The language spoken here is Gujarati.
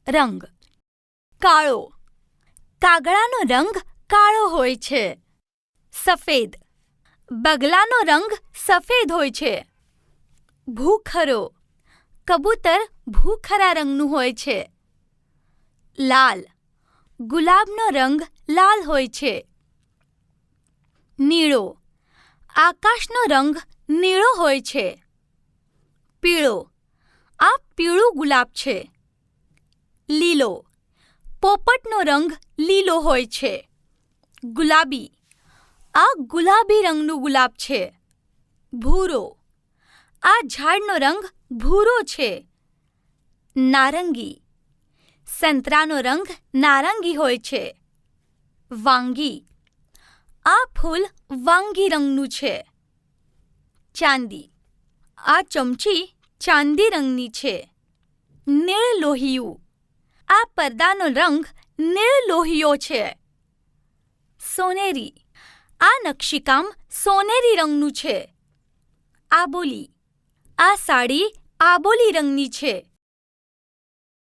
રંગ. કાળો. કાગડાનો રંગ કાળો હોય છે. સફેદ. બગલાનો રંગ સફેદ હોય છે. ભૂખરો. કબૂતર ભૂખરા રંગનું હોય છે. લાલ. ગુલાબનો રંગ લાલ હોય છે. નીળો. આકાશનો રંગ નીળો હોય છે. પીળો. આ પીળું ગુલાબ છે. લીલો. પોપટનો રંગ લીલો હોય છે. ગુલાબી. આ ગુલાબી રંગનું ગુલાબ છે. ભૂરો. આ ઝાડનો રંગ ભૂરો છે. નારંગી. સંતરાનો રંગ નારંગી હોય છે. વાંગી. આ ફૂલ વાંગી રંગનું છે. ચાંદી. આ ચમચી ચાંદી રંગની છે. નીળ લોહિયું. આ પડદાનો રંગ નીળ લોહિયો છે. સોનેરી. આ નકશીકામ સોનેરી રંગનું છે. આબોલી. આ સાડી આબોલી રંગની છે.